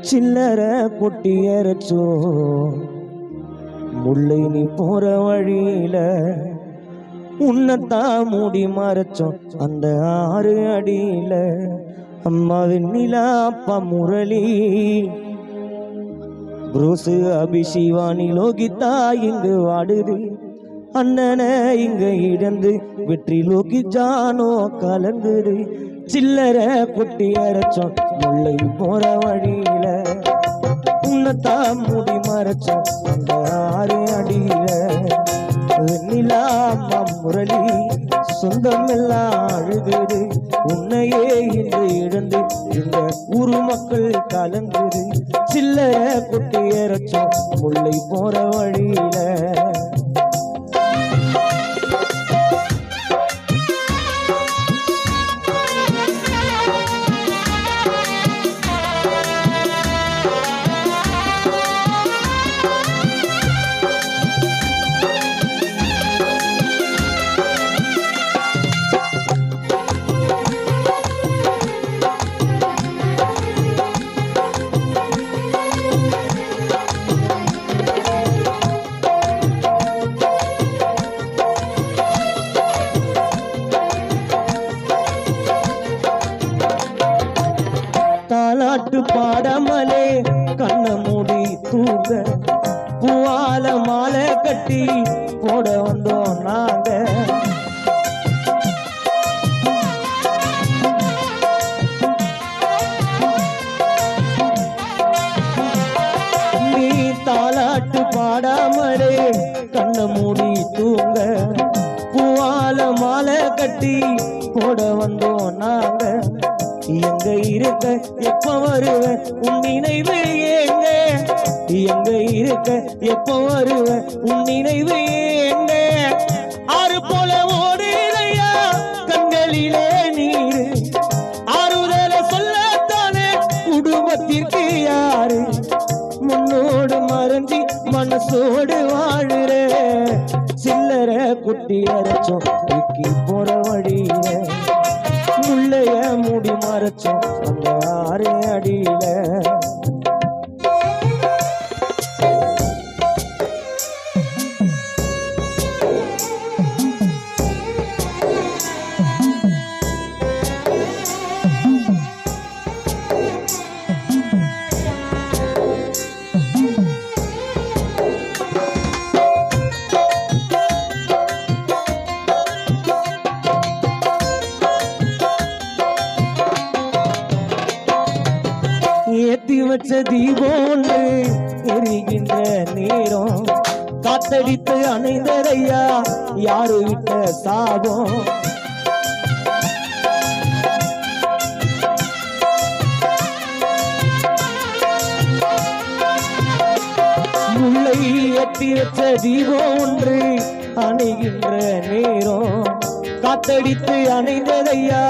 சில்லற கொட்டியரச்சோ முல்லை நீ போற வழியில உன்னத்தான் மூடி மறைச்சோம் அந்த 6 அடியில. அம்மா வெண்ணிலா அப்பா முரளி புரூசு அபிஷிவானி லோகித்தா இங்கு வாடுது. அண்ணனை இங்க இடந்து வெற்றி லோகி ஜானோ கலங்குது. சில்லற கொட்டி அரைச்சோம் முல்லை போற வழியில உன்னத்தான் மூடி மறைச்சோம் அந்த 6 அடியில. வெண்ணிலா அம்மா முரளி சொந்தம் எல்லாம் அழுகுது. உன்னையே இன்று இழந்து இந்த ஊரு மக்கள் கலங்குது. சில்லற கொட்டி அரைச்சோம் முல்லை போற வழியில. தாலாட்டு பாடமலே கண்ண மூடி தூங்க பூவால மாலை கட்டி போட வந்தோம் நாங்க. நீ தாலாட்டு பாடாமலே கண்ண மூடி தூங்க பூவால மாலை கட்டி போட வந்தோம் நாங்க. எங்க இருக்க எப்ப வருவ உன் நினைவு ஏங்க, எங்க இருக்க எப்ப வருவ உன் நினைவு ஏங்க. 6 போல ஓடுதையா கண்களிலே நீரு, ஆறுதல சொல்லத்தானே குடும்பத்திற்கு யாரு. முன்னோடு மறைஞ்சி மனசோடு வாழுற சில்லற குட்டி அரைச்சோம் விக்கி போற வழியில முள்ளைய மூடி மறைச்சோம் அந்த 6 அடியில. ஏத்தி வச்ச தீபோன்று எரிகின்ற நேரம் காத்தடித்து அணைந்ததையா யாரு விட்ட சாபம். முல்லை ஏத்தி வச்ச தீபோன்று அணைகின்ற நேரம் காத்தடித்து அணைந்ததையா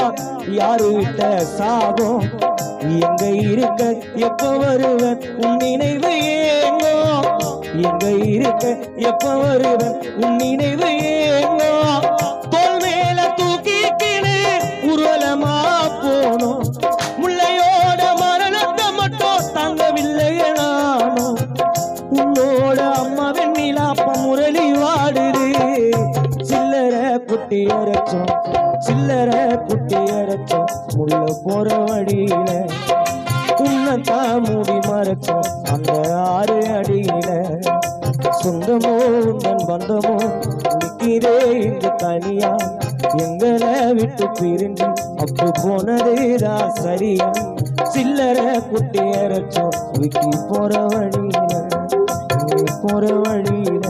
யாரு விட்ட சாபம். எங்க இருக்க எப்ப வருவன் உன் நினைவு ஏங்கோ, எங்க இருக்க எப்ப வருவன் உன் நினைவு ஏங்கோ. தோல் மேல தூக்கிக்கினு ஊர்வலமா போனோம் முல்லையோட மரணத்தை மட்டும் தாங்கவில்லை நானும். உன்னோட அம்மா வெண்ணிலா அப்பா முரளி வாடுது. சில்லற குட்டி அரைச்சோம் சில்லற குட்டி அரைச்சோம் முள்ள போற வழியில உன்னத்தான் மூடி மறைச்சோம் அந்த 6 அடியில. சொந்தமோ உந்தன் பந்தமோ நிக்கிறே இங்கு தனியா எங்களை விட்டு பிரிஞ்சு அப்போ போனதேதா சரியா. சில்லற குட்டி அரைச்சோம் விக்கி போற வழியில போற வழியில.